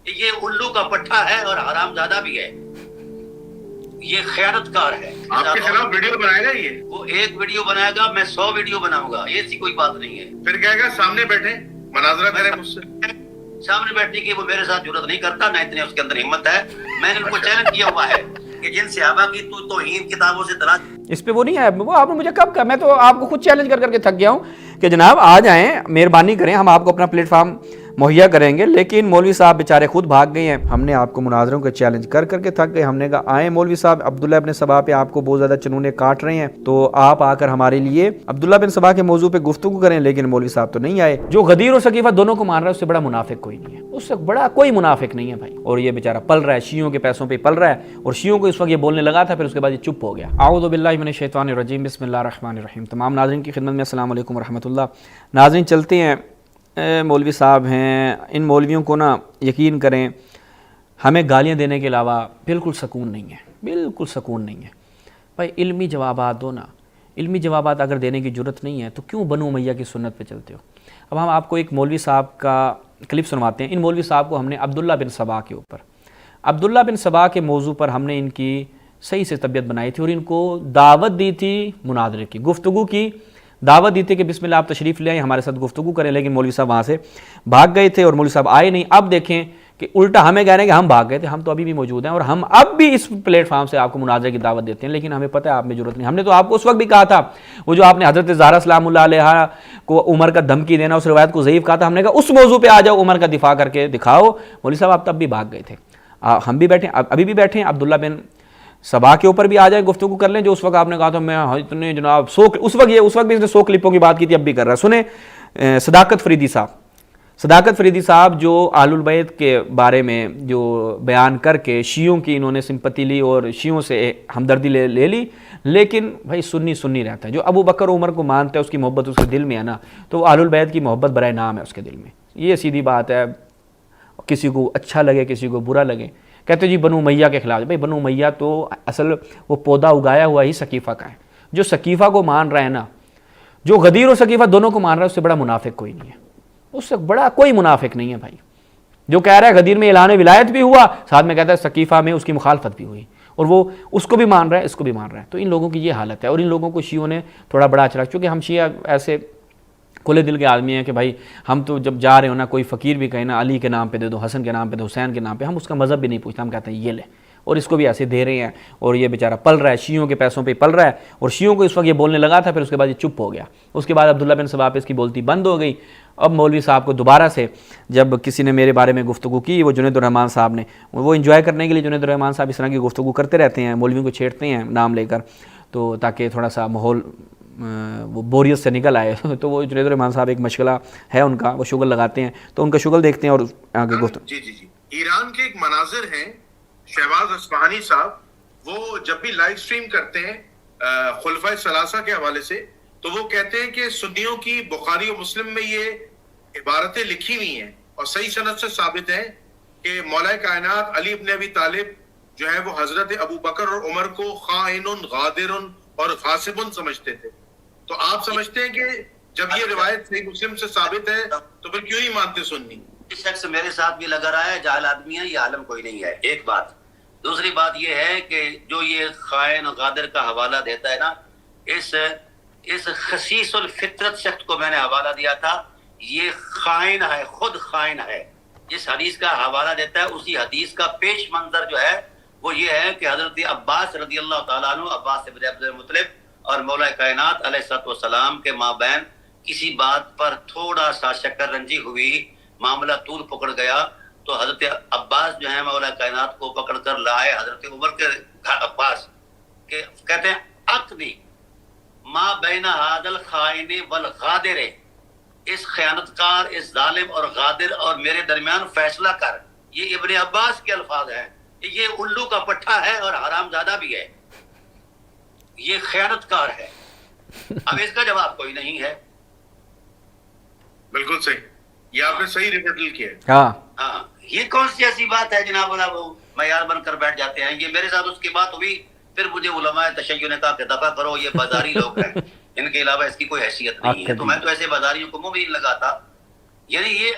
یہ الو کا پٹھا ہے اور حرام زادہ بھی ہے، یہ خیانت کار ہے۔ آپ کے خلاف ویڈیو بنائے گا یہ؟ وہ ایک ویڈیو بنائے گا، میں 100 ویڈیو بناؤں گا، ایسی کوئی بات نہیں ہے۔ پھر کہے گا سامنے بیٹھے مناظرہ کریں مجھ سے۔ سامنے بیٹھنے کی وہ میرے ساتھ ضرورت نہیں کرتا، نہ اتنے اس کے اندر ہمت ہے۔ میں نے ان کو چیلنج کیا ہوا ہے کہ جن صحابہ کی تو توہین کتابوں سے تلاش۔ اس پہ وہ نہیں ہے، وہ آپ نے مجھے کب کہا؟ میں تو آپ کو خود چیلنج کر کر کے تھک گیا ہوں کہ جناب آ جائیں، مہربانی کریں، ہم آپ کو اپنا پلیٹ فارم مہیا کریں گے، لیکن مولوی صاحب بیچارے خود بھاگ گئے ہیں۔ ہم نے آپ کو مناظروں کے چیلنج کر کر کے تھک گئے، ہم نے کہا آئیں مولوی صاحب، عبداللہ ابن سبا پہ آپ کو بہت زیادہ چنونے کاٹ رہے ہیں، تو آپ آ کر ہمارے لیے عبداللہ بن سبا کے موضوع پہ گفتگو کریں، لیکن مولوی صاحب تو نہیں آئے۔ جو غدیر اور سقیفہ دونوں کو مان رہا ہے، اس سے بڑا منافق کوئی نہیں ہے، اس سے بڑا کوئی منافق نہیں ہے بھائی۔ اور یہ بیچارہ پل رہا ہے، شیعوں کے پیسوں پہ پل رہا ہے، اور شیعوں کو اس وقت یہ بولنے لگا تھا، پھر اس کے بعد یہ چپ ہو گیا۔ اعوذ باللہ من الشیطان الرجیم، بسم اللہ الرحمن الرحیم۔ تمام ناظرین کی خدمت میں السلام علیکم ورحمۃ اللہ۔ ناظرین چلتے ہیں، مولوی صاحب ہیں، ان مولویوں کو نا یقین کریں ہمیں گالیاں دینے کے علاوہ بالکل سکون نہیں ہے، بالکل سکون نہیں ہے بھائی۔ علمی جوابات دو نا، علمی جوابات اگر دینے کی جرت نہیں ہے تو کیوں بنو امیہ کی سنت پہ چلتے ہو؟ اب ہم آپ کو ایک مولوی صاحب کا کلپ سنواتے ہیں۔ ان مولوی صاحب کو ہم نے عبداللہ بن سبا کے اوپر، عبداللہ بن سبا کے موضوع پر ہم نے ان کی صحیح سے طبیعت بنائی تھی، اور ان کو دعوت دی تھی مناظرے کی، گفتگو کی دعوت دی تھی کہ بسم اللہ آپ تشریف لے آئیں، ہمارے ساتھ گفتگو کریں، لیکن مولوی صاحب وہاں سے بھاگ گئے تھے اور مولوی صاحب آئے نہیں۔ اب دیکھیں کہ الٹا ہمیں کہہ رہے ہیں کہ ہم بھاگ گئے تھے، ہم تو ابھی بھی موجود ہیں، اور ہم اب بھی اس پلیٹ فارم سے آپ کو مناظرے کی دعوت دیتے ہیں، لیکن ہمیں پتہ ہے آپ میں ضرورت نہیں۔ ہم نے تو آپ کو اس وقت بھی کہا تھا، وہ جو آپ نے حضرت زہرا سلام اللہ علیہا کو عمر کا دھمکی دینا، اس روایت کو ضعیف کہا تھا، ہم نے کہا اس موضوع پہ آ جاؤ، عمر کا دفاع کر کے دکھاؤ۔ مولوی صاحب آپ تب بھی بھاگ گئے تھے، ہم بھی بیٹھے، ابھی بھی بیٹھے ہیں، عبداللہ بن سبا کے اوپر بھی آ جائے، گفتگو کر لیں، جو اس وقت آپ نے کہا تھا میں اتنے جناب اس وقت بھی اس نے 100 کلپوں کی بات کی تھی، اب بھی کر رہا ہے۔ سنیں صداقت فریدی صاحب، صداقت فریدی صاحب جو آل البیت کے بارے میں جو بیان کر کے شیعوں کی انہوں نے سمپتی لی اور شیعوں سے ہمدردی لے لی، لیکن بھائی سنی رہتا ہے، جو ابو بکر عمر کو مانتا ہے، اس کی محبت اس کے دل میں ہے نا، تو وہ آل البیت کی محبت برائے نام ہے اس کے دل میں، یہ سیدھی بات ہے۔ کسی کو اچھا لگے کسی کو برا لگے، کہتے جی بنو امیہ کے خلاف، بھائی بنو امیہ تو اصل وہ پودا اگایا ہوا ہی سقیفہ کا ہے۔ جو سقیفہ کو مان رہا ہے نا، جو غدیر اور سقیفہ دونوں کو مان رہا ہے، اس سے بڑا منافق کوئی نہیں ہے، اس سے بڑا کوئی منافق نہیں ہے بھائی۔ جو کہہ رہا ہے غدیر میں اعلان ولایت بھی ہوا، ساتھ میں کہتا ہے سقیفہ میں اس کی مخالفت بھی ہوئی، اور وہ اس کو بھی مان رہا ہے اس کو بھی مان رہا ہے، تو ان لوگوں کی یہ حالت ہے۔ اور ان لوگوں کو شیعوں نے تھوڑا بڑا اچھا، چونکہ ہم شیعہ ایسے کھلے دل کے آدمی ہیں کہ بھائی ہم تو جب جا رہے ہو نا، کوئی فقیر بھی کہیں نا علی کے نام پہ دے دو، حسن کے نام پہ دے دو، حسین کے نام پہ، ہم اس کا مذہب بھی نہیں پوچھتے، ہم کہتے ہیں یہ لے، اور اس کو بھی ایسے دے رہے ہیں، اور یہ بیچارہ پل رہا ہے، شیعوں کے پیسوں پہ پل رہا ہے، اور شیعوں کو اس وقت یہ بولنے لگا تھا، پھر اس کے بعد یہ چپ ہو گیا۔ اس کے بعد عبداللہ بن سبا پہ اس کی بولتی بند ہو گئی۔ اب مولوی صاحب کو دوبارہ سے جب کسی نے میرے بارے میں گفتگو کی، وہ جنید الرحمن صاحب نے، وہ انجوائے کرنے کے لیے جنید الرحمن صاحب اس طرح کی گفتگو کرتے رہتے ہیں، مولویوں کو چھیڑتے ہیں نام لے کر، تو تاکہ تھوڑا سا ماحول وہ بوریت سے نکل آئے، تو وہ جنید الرحمن صاحب ایک مشغلہ ہے ان کا، وہ شغل لگاتے ہیں، تو ان کا شغل دیکھتے ہیں اور آگے گفتگو۔ جی ایران کے ایک مناظر ہیں شہباز اصفہانی صاحب، وہ جب بھی لائیو سٹریم کرتے ہیں خلفائے ثلاثہ کے حوالے سے، تو وہ کہتے ہیں کہ سنیوں کی بخاری و مسلم میں یہ عبارتیں لکھی ہوئی ہیں اور صحیح سند سے ثابت ہے کہ مولا کائنات علی ابن ابی طالب جو ہے وہ حضرت ابو بکر اور عمر کو خائن غادر اور غاصب سمجھتے تھے۔ تو آپ سمجھتے ہیں کہ جب یہ روایت صحیح مسلم سے ثابت ہے تو پھر کیوں ہی مانتے سنی؟ اس شخص میرے ساتھ بھی لگا رہا ہے، جاہل آدمی ہے، یہ عالم کوئی نہیں ہے، ایک بات۔ دوسری بات یہ ہے کہ جو یہ خائن غادر کا حوالہ دیتا ہے نا، اس خسیس الفطرت شخص کو میں نے حوالہ دیا تھا، یہ خائن ہے، خود خائن ہے۔ جس حدیث کا حوالہ دیتا ہے، اسی حدیث کا پیش منظر جو ہے وہ یہ ہے کہ حضرت عباس رضی اللہ تعالیٰ عنہ، عباس ابن عبد المطلب اور مولا کائنات علیہ الصلوۃ والسلام کے مابین کسی بات پر تھوڑا سا شکر رنجی ہوئی، معاملہ طول پکڑ گیا، تو حضرت عباس جو ہے مولا کائنات کو پکڑ کر لائے حضرت عمر کے پاس، کہ کہتے ہیں اقضی ما بین ھذا الخائن والغادر، اس خیانتکار، اس ظالم اور غادر اور میرے درمیان فیصلہ کر۔ یہ ابن عباس کے الفاظ ہیں، یہ الو کا پٹھا ہے اور حرام زادہ بھی ہے، یہ خیانت کار ہے۔ اب اس کا جواب کوئی نہیں ہے۔ بالکل صحیح، یہ آپ نے صحیح ریپٹل کیا ہے۔ ہاں، یہ کون سی ایسی بات ہے جناب والا وہ معیار بن کر بیٹھ جاتے ہیں؟ یہ میرے ساتھ اس کی بات ہوئی، پھر مجھے علماء تشیع نے کہا کہ دفع کرو، یہ بازاری لوگ ہیں، ان کے علاوہ اس کی کوئی حیثیت نہیں ہے۔ تو میں تو ایسے بازاریوں کو منہ بھی نہیں لگاتا۔ یعنی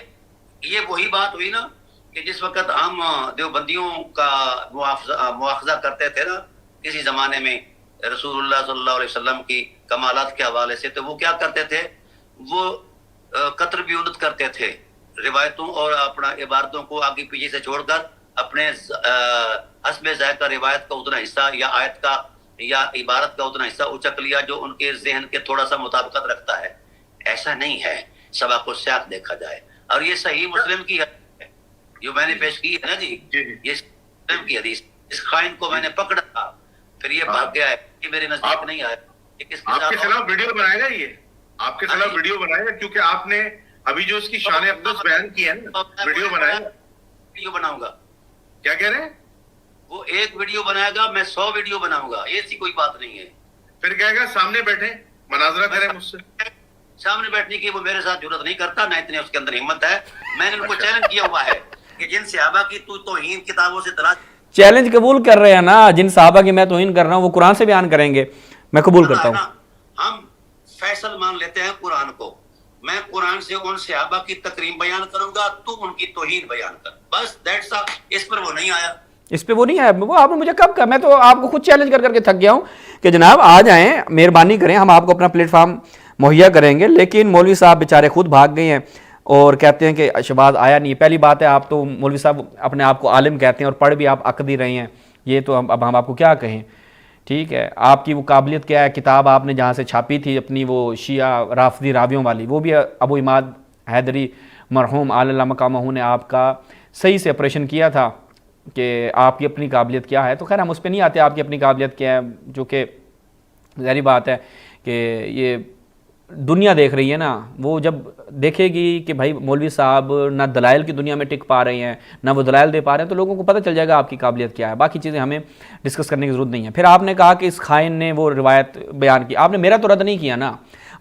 یہ وہی بات ہوئی نا کہ جس وقت ہم دیوبندیوں کا مواخذہ کرتے تھے نا کسی زمانے میں رسول اللہ صلی اللہ علیہ وسلم کی کمالات کے حوالے سے، تو وہ کیا کرتے تھے، وہ قطر بیونت کرتے تھے، روایتوں اور اپنا عبارتوں کو آگے پیچھے سے چھوڑ کر اپنے حسب ذائقہ روایت کا اتنا حصہ یا آیت کا یا عبارت کا اتنا حصہ اچک لیا جو ان کے ذہن کے تھوڑا سا مطابقت رکھتا ہے. ایسا نہیں ہے، سباق و سیاق دیکھا جائے. اور یہ صحیح مسلم کی حدیث ہے جو میں نے پیش کی ہے نا جی، یہ مسلم کی حدیث. اس خائن کو میں نے پکڑا تھا، پھر یہ بھاگ گیا ہے، یہ میرے نزدیک نہیں آیا. آپ کے خلاف ویڈیو بنائے گا، یہ آپ کے خلاف ویڈیو بنائے گا، کیونکہ آپ نے ابھی جو اس کی شان اقدس بیان کی ہے نا، ویڈیو بنائے گا. ویڈیو بناؤں گا. کیا کہہ رہے ہیں؟ وہ ایک ویڈیو بنائے گا، میں 100 ویڈیو بناؤں گا. ایسی کوئی بات نہیں ہے. پھر کہے گا سامنے بیٹھے مناظرہ کریں مجھ سے. سامنے بیٹھنے کی وہ میرے ساتھ ضرورت نہیں کرتا، نہ اتنے اس کے اندر ہمت ہے. میں نے ان کو چیلنج کیا ہوا ہے کہ جن صحابہ کی تو توہین کتابوں سے تلاش. چیلنج قبول کر رہے ہیں نا، جن صحابہ کی میں توہین کر رہا ہوں وہ قرآن سے بیان کریں گے، میں قبول کرتا ہوں. ہم فیصل مان لیتے ہیں قرآن کو. میں قرآن سے ان صحابہ کی تکریم بیان کروں گا، تو ان کی توہین بیان کر. بس دیٹس آل. اس پر وہ نہیں آیا. اس پہ وہ نہیں ہے. وہ آپ نے مجھے کب کہا، میں تو آپ کو خود چیلنج کر کے تھک گیا ہوں کہ جناب آ جائیں، مہربانی کریں، ہم آپ کو اپنا پلیٹ فارم مہیا کریں گے. لیکن مولوی صاحب بیچارے خود بھاگ گئے ہیں اور کہتے ہیں کہ شہباز آیا نہیں. پہلی بات ہے، آپ تو مولوی صاحب اپنے آپ کو عالم کہتے ہیں اور پڑھ بھی آپ عقد ہی رہے ہیں. یہ تو اب ہم آپ کو کیا کہیں. ٹھیک ہے، آپ کی وہ قابلیت کیا ہے. کتاب آپ نے جہاں سے چھاپی تھی اپنی وہ شیعہ رافضی راویوں والی، وہ بھی ابو عماد حیدری مرحوم اعلی اللہ مقامہ نے آپ کا صحیح سے اپریشن کیا تھا کہ آپ کی اپنی قابلیت کیا ہے. تو خیر ہم اس پہ نہیں آتے آپ کی اپنی قابلیت کیا ہے، جو کہ ظاہری بات ہے کہ یہ دنیا دیکھ رہی ہے نا. وہ جب دیکھے گی کہ بھائی مولوی صاحب نہ دلائل کی دنیا میں ٹک پا رہے ہیں، نہ وہ دلائل دے پا رہے ہیں، تو لوگوں کو پتہ چل جائے گا آپ کی قابلیت کیا ہے. باقی چیزیں ہمیں ڈسکس کرنے کی ضرورت نہیں ہے. پھر آپ نے کہا کہ اس خائن نے وہ روایت بیان کی. آپ نے میرا تو رد نہیں کیا نا.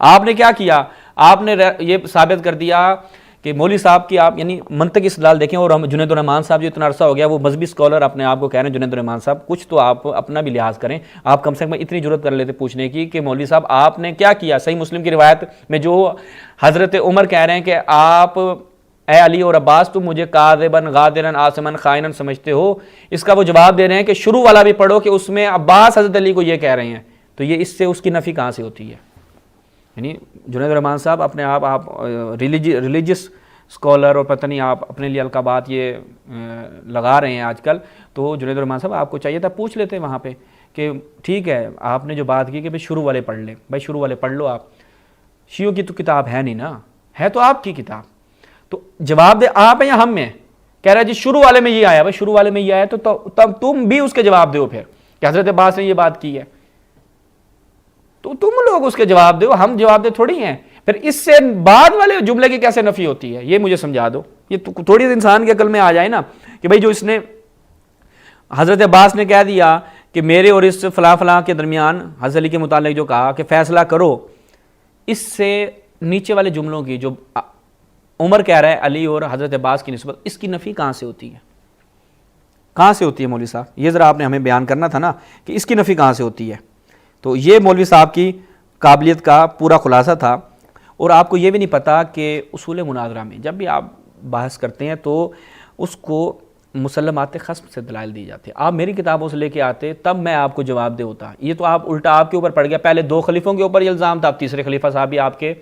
آپ نے کیا کیا، آپ نے یہ ثابت کر دیا کہ مولوی صاحب کی آپ یعنی منطقی استدلال دیکھیں. اور ہم جنید الرحمان صاحب جو اتنا عرصہ ہو گیا وہ مذہبی اسکالر اپنے آپ کو کہہ رہے ہیں. جنید الرحمان صاحب کچھ تو آپ اپنا بھی لحاظ کریں. آپ کم سے کم اتنی ضرورت کر لیتے پوچھنے کی کہ مولوی صاحب آپ نے کیا کیا. صحیح مسلم کی روایت میں جو حضرت عمر کہہ رہے ہیں کہ آپ اے علی اور عباس تم مجھے کاذبن غادرن آثمن خائنن سمجھتے ہو، اس کا وہ جواب دے رہے ہیں کہ شروع والا بھی پڑھو کہ اس میں عباس حضرت علی کو یہ کہہ رہے ہیں. تو یہ اس سے اس کی نفی کہاں سے ہوتی ہے. یعنی جنید الرحمان صاحب اپنے آپ ریلیجس اسکالر اور پتہ نہیں آپ اپنے لیے القابات یہ لگا رہے ہیں آج کل. تو جنید الرحمان صاحب آپ کو چاہیے تھا پوچھ لیتے وہاں پہ کہ ٹھیک ہے آپ نے جو بات کی کہ بھائی شروع والے پڑھ لیں. بھائی شروع والے پڑھ لو. آپ شیعوں کی تو کتاب ہے نہیں نا، ہے تو آپ کی کتاب. تو جواب دے آپ ہیں یا ہم میں. کہہ رہا ہے جی شروع والے میں یہ آیا. بھائی شروع والے میں یہ آیا تو تب تم بھی اس کے جواب دو پھر کہ حضرت عباس نے یہ بات کی ہے. تو تم لوگ اس کے جواب دو، ہم جواب دے تھوڑی ہیں. پھر اس سے بعد والے جملے کی کیسے نفی ہوتی ہے یہ مجھے سمجھا دو. یہ تھوڑی انسان کے عقل میں آ جائے نا کہ بھائی جو اس نے حضرت عباس نے کہہ دیا کہ میرے اور اس فلاں فلاں کے درمیان حضرت علی کے متعلق جو کہا کہ فیصلہ کرو، اس سے نیچے والے جملوں کی جو عمر کہہ رہا ہے علی اور حضرت عباس کی نسبت، اس کی نفی کہاں سے ہوتی ہے. کہاں سے ہوتی ہے مولوی صاحب؟ یہ ذرا آپ نے ہمیں بیان کرنا تھا نا کہ اس کی نفی کہاں سے ہوتی ہے. تو یہ مولوی صاحب کی قابلیت کا پورا خلاصہ تھا. اور آپ کو یہ بھی نہیں پتا کہ اصول مناظرہ میں جب بھی آپ بحث کرتے ہیں تو اس کو مسلمات خصم سے دلائل دی جاتی ہے. آپ میری کتابوں سے لے کے آتے تب میں آپ کو جواب دے ہوتا. یہ تو آپ الٹا آپ کے اوپر پڑ گیا. پہلے 2 خلیفوں کے اوپر یہ الزام تھا، اب تیسرے خلیفہ صاحب بھی آپ کے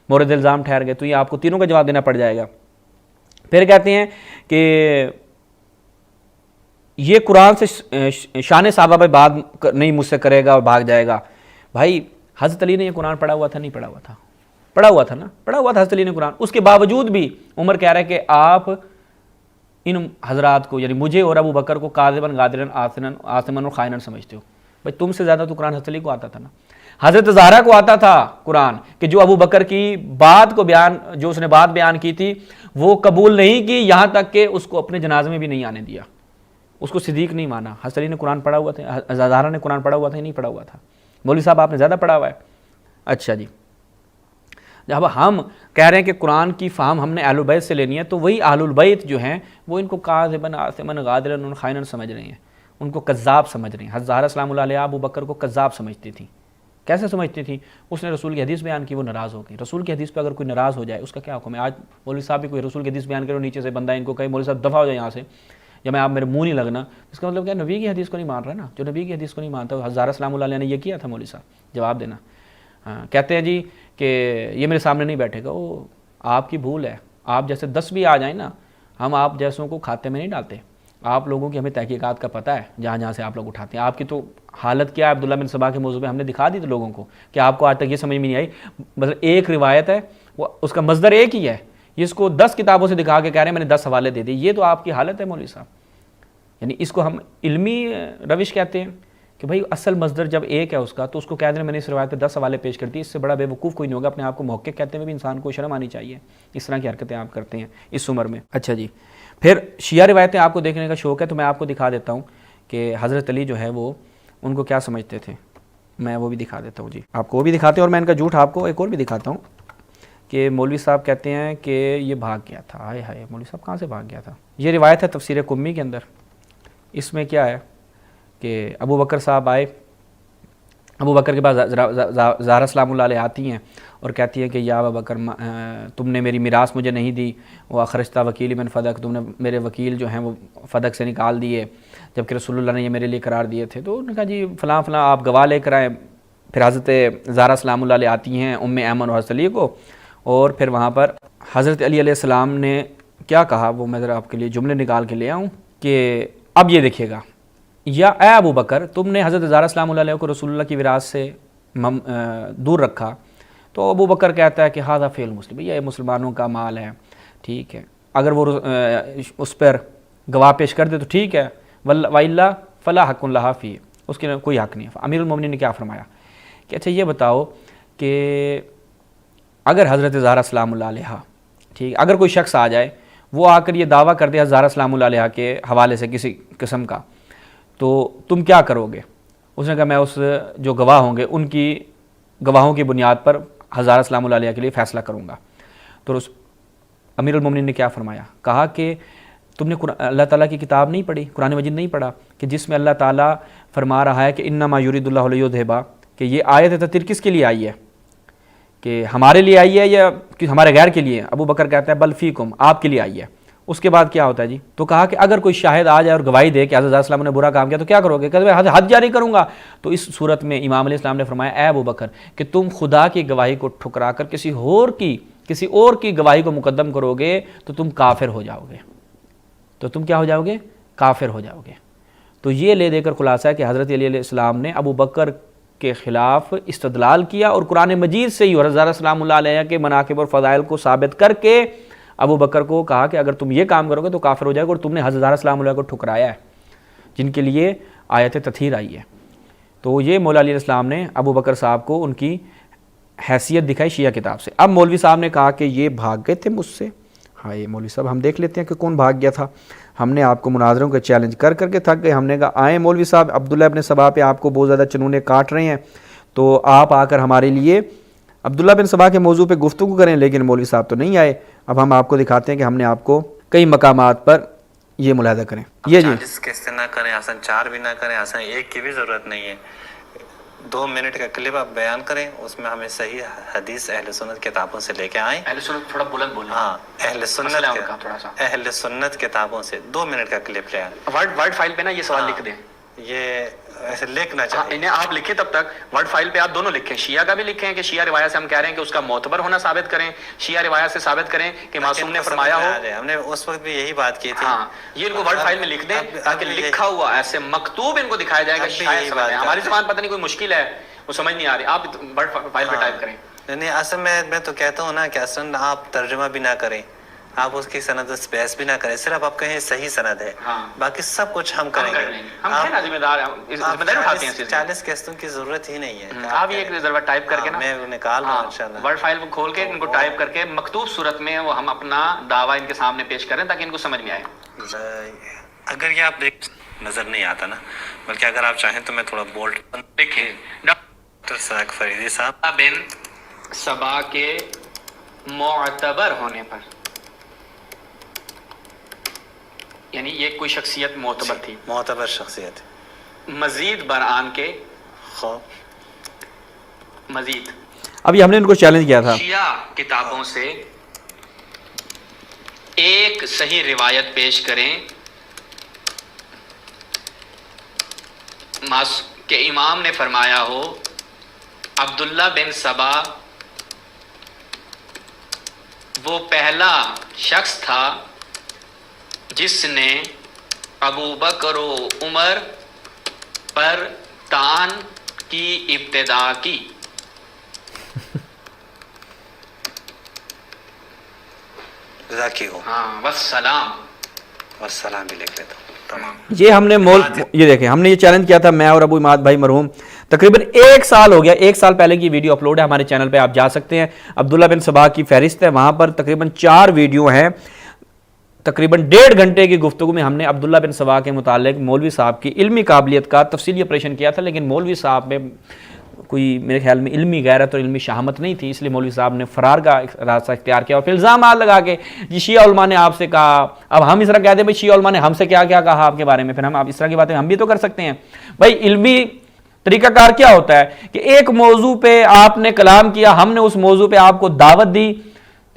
مورد الزام ٹھہر گئے. تو یہ آپ کو تینوں کا جواب دینا پڑ جائے گا. پھر کہتے ہیں کہ یہ قرآن سے شان صحابہ پہ بات نہیں مجھ سے کرے گا اور بھاگ جائے گا. بھائی حضرت علی نے یہ قرآن پڑھا ہوا تھا نہیں پڑھا ہوا تھا؟ پڑھا ہوا تھا نا، پڑھا ہوا تھا حضرت علی نے قرآن. اس کے باوجود بھی عمر کہہ رہا ہے کہ آپ ان حضرات کو یعنی مجھے اور ابو بکر کو کاذبن غادرن آثمن اور خائنن سمجھتے ہو. بھائی تم سے زیادہ تو قرآن حضرت علی کو آتا تھا نا. حضرت زہرا کو آتا تھا قرآن کہ جو ابو بکر کی بات کو جو اس نے بات بیان کی تھی وہ قبول نہیں کی، یہاں تک کہ اس کو اپنے جنازے میں بھی نہیں آنے دیا. اس کو صدیق نہیں مانا. حضرت علی نے قرآن پڑھا ہوا تھا، زہرا نے قرآن پڑھا ہوا تھا یا نہیں پڑھا ہوا تھا؟ مولوی صاحب آپ نے زیادہ پڑھا ہوا ہے. اچھا جی، جب ہم کہہ رہے ہیں کہ قرآن کی فہم ہم نے اہل البیت سے لینی ہے تو وہی اہل البیت جو ہیں وہ ان کو کاذبن آثمن غادرن خائنن سمجھ رہے ہیں، ان کو کذاب سمجھ رہے ہیں. حضرت زہرا سلام اللہ علیہ ابو بکر کو کذاب سمجھتی تھی کیسے سمجھتی تھی؟ اس نے رسول کی حدیث بیان کی، وہ ناراض ہو گئی. رسول کی حدیث پہ اگر کوئی ناراض ہو جائے اس کا کیا حکم ہے؟ آج مولوی صاحب بھی کوئی رسول کی حدیث بیان کرے اور نیچے سے بندہ ان کو کہے مولوی صاحب دفع ہو جائے یہاں سے، یا میں آپ میرے منہ نہیں لگنا، اس کا مطلب کیا؟ نبی کی حدیث کو نہیں مان رہا نا. جو نبی کی حدیث کو نہیں مانتا، ہزارہ سلام اللہ علیہ نے یہ کیا تھا مولوی صاحب، جواب دینا. ہاں کہتے ہیں جی کہ یہ میرے سامنے نہیں بیٹھے گا. وہ آپ کی بھول ہے. آپ جیسے 10 بھی آ جائیں نا، ہم آپ جیسوں کو کھاتے میں نہیں ڈالتے. آپ لوگوں کی ہمیں تحقیقات کا پتہ ہے، جہاں جہاں سے آپ لوگ اٹھاتے ہیں. آپ کی تو حالت کیا ہے عبداللہ بن سبا کے موضوع پہ ہم نے دکھا دی تھی لوگوں کو، کہ آپ کو آج تک یہ سمجھ میں نہیں آئی. مطلب ایک روایت ہے، وہ اس کا مصدر ایک ہی ہے، اس کو 10 کتابوں سے دکھا کے کہہ رہے ہیں میں نے 10 حوالے دے دی. یہ تو آپ کی حالت ہے مولوی صاحب. یعنی اس کو ہم علمی روش کہتے ہیں کہ بھائی اصل مصدر جب ایک ہے اس کا، تو اس کو کہہ دیں میں نے اس روایت پہ 10 حوالے پیش کر دی. اس سے بڑا بے وقوف کوئی نہیں ہوگا. اپنے آپ کو محقق کہتے ہوئے بھی انسان کو شرم آنی چاہیے. اس طرح کی حرکتیں آپ کرتے ہیں اس عمر میں. اچھا جی، پھر شیعہ روایتیں آپ کو دیکھنے کا شوق ہے تو میں آپ کو دکھا دیتا ہوں کہ حضرت علی جو ہے وہ ان کو کیا سمجھتے تھے. میں وہ بھی دکھا دیتا ہوں جی، آپ کو وہ بھی دکھاتے ہیں. اور میں ان کا جھوٹ آپ کو ایک اور بھی دکھاتا ہوں کہ مولوی صاحب کہتے ہیں کہ یہ بھاگ گیا تھا. ہائے ہائے، مولوی صاحب کہاں سے بھاگ گیا تھا؟ یہ روایت ہے تفسیر قمی کے اندر. اس میں کیا ہے کہ ابو بکر صاحب آئے، ابو بکر کے پاس زہرا سلام اللہ علیہ آتی ہیں اور کہتی ہیں کہ یا ابو بکر تم نے میری میراث مجھے نہیں دی، وہ اخرجتا وکیلی من فدق، تم نے میرے وکیل جو ہیں وہ فدق سے نکال دیے، جبکہ رسول اللہ نے یہ میرے لیے قرار دیے تھے. تو انہوں نے کہا جی فلاں فلاں آپ گواہ لے کر آئیں. پھر حضرت زہرا سلام اللہ علیہ آتی ہیں ام ایمن اور حضرت علی کو، اور پھر وہاں پر حضرت علی علیہ السلام نے کیا کہا، وہ میں ذرا آپ کے لیے جملے نکال کے لے آؤں کہ اب یہ دیکھیے گا، یا اے ابو بکر تم نے حضرت زہرا سلام اللہ علیہ کو رسول اللہ کی وراثت سے دور رکھا. تو ابو بکر کہتا ہے کہ ھذا فعل مسلم، یہ مسلمانوں کا مال ہے، ٹھیک ہے، اگر وہ اس پر گواہ پیش کر دے تو ٹھیک ہے، وَإِلَّا فَلَا حَقٌ لَهَا فِيهِ، اس کے کوئی حق نہیں ہے. امیر المومنین نے کیا فرمایا کہ اچھا یہ بتاؤ کہ اگر حضرت زہرا سلام اللہ علیہ، ٹھیک، اگر کوئی شخص آ جائے وہ آ کر یہ دعویٰ کر دے زہرا سلام اللہ علیہ کے حوالے سے کسی قسم کا، تو تم کیا کرو گے؟ اس نے کہا میں اس جو گواہ ہوں گے ان کی گواہوں کی بنیاد پر زہرا سلام اللہ علیہ کے لیے فیصلہ کروں گا. تو امیر المومنین نے کیا فرمایا؟ کہا کہ تم نے اللہ تعالیٰ کی کتاب نہیں پڑھی، قرآن مجید نہیں پڑھا کہ جس میں اللہ تعالیٰ فرما رہا ہے کہ انما یرید اللہ لیذھب، کہ یہ آیت تطہیر کس کے لیے آئی ہے، کہ ہمارے لیے آئی ہے یا کہ ہمارے غیر کے لیے؟ ابو بکر کہتا ہے بل فیکم، آپ کے لیے آئی ہے. اس کے بعد کیا ہوتا ہے جی؟ تو کہا کہ اگر کوئی شاہد آ جائے اور گواہی دے کہ حضرت علیہ السلام نے برا کام کیا تو کیا کرو گے؟ کہ میں حد جاری کروں گا. تو اس صورت میں امام علیہ السلام نے فرمایا اے ابو بکر کہ تم خدا کی گواہی کو ٹھکرا کر کسی اور کی گواہی کو مقدم کرو گے تو تم کافر ہو جاؤ گے. تو تم کیا ہو جاؤ گے؟ کافر ہو جاؤ گے. تو یہ لے دے کر خلاصہ ہے کہ حضرت علی علیہ السلام نے ابو بکر کے خلاف استدلال کیا اور قرآن مجید سے ہی اور حضرت سلام اللہ علیہ کے مناقب اور فضائل کو ثابت کر کے ابو بکر کو کہا کہ اگر تم یہ کام کرو گے تو کافر ہو جائے گا، اور تم نے حضرت سلام اللہ کو ٹھکرایا ہے جن کے لیے آیت تطہیر آئی ہے. تو یہ مولا علیہ السلام نے ابو بکر صاحب کو ان کی حیثیت دکھائی شیعہ کتاب سے. اب مولوی صاحب نے کہا کہ یہ بھاگ گئے تھے مجھ سے. ہاں یہ مولوی صاحب ہم دیکھ لیتے ہیں کہ کون بھاگ گیا تھا. ہم نے آپ کو مناظروں کے چیلنج کر کے تھک گئے. ہم نے کہا آئیں مولوی صاحب، عبداللہ ابن سبا پہ آپ کو بہت زیادہ چنونے کاٹ رہے ہیں، تو آپ آ کر ہمارے لیے عبداللہ بن سبا کے موضوع پہ گفتگو کریں. لیکن مولوی صاحب تو نہیں آئے. اب ہم آپ کو دکھاتے ہیں کہ ہم نے آپ کو کئی مقامات پر یہ ملاحظہ کریں. یہ جی 40 قسطیں نہ کریں، آسان 4 بھی نہ کریں، آسان 1 کی بھی ضرورت نہیں ہے. 2 منٹ کا کلپ آپ بیان کریں، اس میں ہمیں صحیح حدیث اہل سنت کتابوں سے لے کے آئیں. اہل سنت تھوڑا بلند بولیں. ہاں اہل سنت کتابوں سے 2 منٹ کا کلپ لے آئیں. ورڈ فائل پہ نا یہ سوال لکھ دیں. یہ ایسے لکھنا چاہیے. انہیں آپ لکھیں تب تک ورڈ فائل پہ آپ دونوں لکھیں. شیعہ کا بھی لکھیں کہ شیعہ روایت سے ہم کہہ رہے ہیں کہ اس کا معتبر ہونا ثابت کریں، شیعہ روایت سے ثابت کریں کہ معصوم نے فرمایا ہو. ہم نے اس وقت بھی یہی بات کی تھی. ہاں یہ ان کو ورڈ فائل میں لکھ دیں تاکہ لکھا ہوا ایسے مکتوب ان کو دکھایا جائے گا. شاید سمجھ میں ہماری زبان پتہ نہیں کوئی مشکل ہے وہ سمجھ نہیں آ رہی. آپ ورڈ فائل پہ ٹائپ کریں. نہیں اصل میں تو کہتا ہوں نا کہ اصل آپ ترجمہ بھی نہ کریں، آپ اس کی سند سے بحث بھی نہ کریں، صرف آپ کہیں صحیح سند ہے، باقی سب کچھ ہم کریں گے. ہم ہیں نا ذمہ دار، ذمہ داری اٹھاتے ہیں. 40 قسطوں کی ضرورت ہی نہیں ہے. آپ ایک ضرورت ٹائپ کر کے نا میں نکال رہا ہوں انشاءاللہ. ورڈ فائل کو کھول کے ان کو ٹائپ کر کے مکتوب صورت میں وہ ہم اپنا دعویٰ ان کے سامنے پیش کریں تاکہ ان کو سمجھ میں آئے. اگر یہ آپ دیکھ نظر نہیں آتا نا، بلکہ اگر آپ چاہیں تو میں تھوڑا بولڈ دیکھیں. ڈاکٹر ساق فریدی صاحب بن سبا کے معتبر ہونے پر، یعنی یہ کوئی شخصیت معتبر تھی، معتبر شخصیت، مزید برآن کے مزید ابھی ہم نے ان کو چیلنج کیا تھا شیعہ کتابوں سے ایک صحیح روایت پیش کریں کہ امام نے فرمایا ہو عبداللہ بن سبا وہ پہلا شخص تھا جس نے ابو بکر و عمر پر طعن کی ابتدا کی. ذاکی ہو ہاں والسلام والسلام بھی لکھ لیتا ہوں تمام. یہ ہم نے یہ دیکھیں ہم نے یہ چیلنج کیا تھا میں اور ابو اماد بھائی مرحوم تقریباً 1 سال ہو گیا. 1 سال پہلے کی ویڈیو اپلوڈ ہے ہمارے چینل پہ, آپ جا سکتے ہیں. عبداللہ بن سبا کی فہرست ہے, وہاں پر تقریباً 4 ویڈیو ہیں. تقریباً 1.5 گھنٹے کی گفتگو میں ہم نے عبداللہ بن سبا کے متعلق مولوی صاحب کی علمی قابلیت کا تفصیلی آپریشن کیا تھا, لیکن مولوی صاحب میں کوئی میرے خیال میں علمی غیرت اور علمی شہامت نہیں تھی, اس لیے مولوی صاحب نے فرار کا راستہ اختیار کیا اور پھر الزامات لگا کے جی شیعہ علماء نے آپ سے کہا. اب ہم اس طرح کہتے ہیں بھائی شیعہ علماء نے ہم سے کیا کیا کہا آپ کے بارے میں, پھر ہم اس طرح کی باتیں ہم بھی تو کر سکتے ہیں. بھائی علمی طریقہ کار کیا ہوتا ہے کہ ایک موضوع پہ آپ نے کلام کیا, ہم نے اس موضوع پہ آپ کو دعوت دی.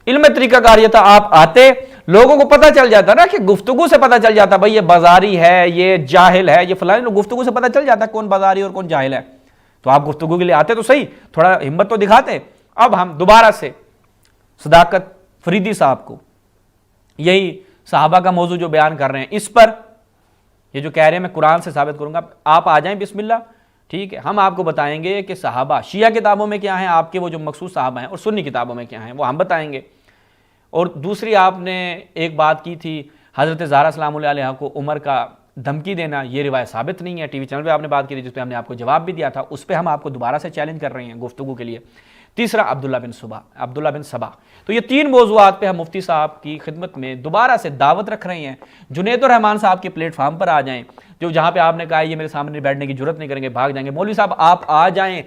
علم طریقہ کار یہ تھا آپ آتے, لوگوں کو پتہ چل جاتا نا کہ گفتگو سے پتہ چل جاتا بھائی یہ بازاری ہے, یہ جاہل ہے, یہ فلاں, گفتگو سے پتہ چل جاتا کون بازاری اور کون جاہل ہے. تو آپ گفتگو کے لیے آتے تو صحیح, تھوڑا ہمت تو دکھاتے. اب ہم دوبارہ سے صداقت فریدی صاحب کو یہی صحابہ کا موضوع جو بیان کر رہے ہیں اس پر یہ جو کہہ رہے ہیں میں قرآن سے ثابت کروں گا, آپ آ جائیں بسم اللہ, ٹھیک ہے. ہم آپ کو بتائیں گے کہ صحابہ شیعہ کتابوں میں کیا ہیں, آپ کے وہ جو مخصوص صحابہ ہیں, اور سنی کتابوں میں کیا ہیں وہ ہم بتائیں گے. اور دوسری آپ نے ایک بات کی تھی حضرت زہرا سلام اللہ علیہا کو عمر کا دھمکی دینا, یہ روایت ثابت نہیں ہے. ٹی وی چینل پہ آپ نے بات کی تھی جس پہ ہم نے آپ کو جواب بھی دیا تھا, اس پہ ہم آپ کو دوبارہ سے چیلنج کر رہے ہیں گفتگو کے لیے. تیسرا عبداللہ بن سبا. تو یہ 3 موضوعات پہ ہم مفتی صاحب کی خدمت میں دوبارہ سے دعوت رکھ رہے ہیں. جنید الرحمان صاحب کے پلیٹ فارم پر آ جائیں, جو جہاں پہ آپ نے کہا یہ میرے سامنے بیٹھنے کی جرت نہیں کریں گے, بھاگ جائیں گے. مولوی صاحب آپ آ جائیں,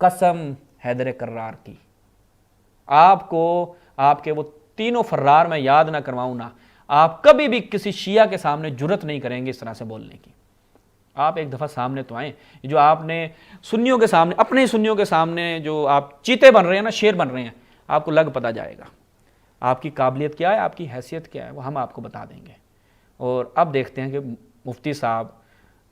قسم حیدر کرار کی آپ کو آپ کے وہ 3 فرار میں یاد نہ کرواؤں نا, آپ کبھی بھی کسی شیعہ کے سامنے جرت نہیں کریں گے اس طرح سے بولنے کی. آپ ایک دفعہ سامنے تو آئیں. جو آپ نے سنیوں کے سامنے, اپنے سنیوں کے سامنے جو آپ چیتے بن رہے ہیں نا, شیر بن رہے ہیں, آپ کو لگ پتہ جائے گا آپ کی قابلیت کیا ہے, آپ کی حیثیت کیا ہے, وہ ہم آپ کو بتا دیں گے. اور اب دیکھتے ہیں کہ مفتی صاحب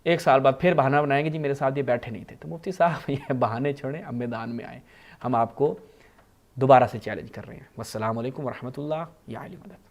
1 سال بعد پھر بہانہ بنائیں گے جی میرے ساتھ یہ بیٹھے نہیں تھے. تو مفتی صاحب یہ بہانے چھوڑیں, اب میدان میں آئیں. ہم آپ کو دوبارہ سے چیلنج کر رہے ہیں. والسلام علیکم ورحمۃ اللہ یا علی مدد.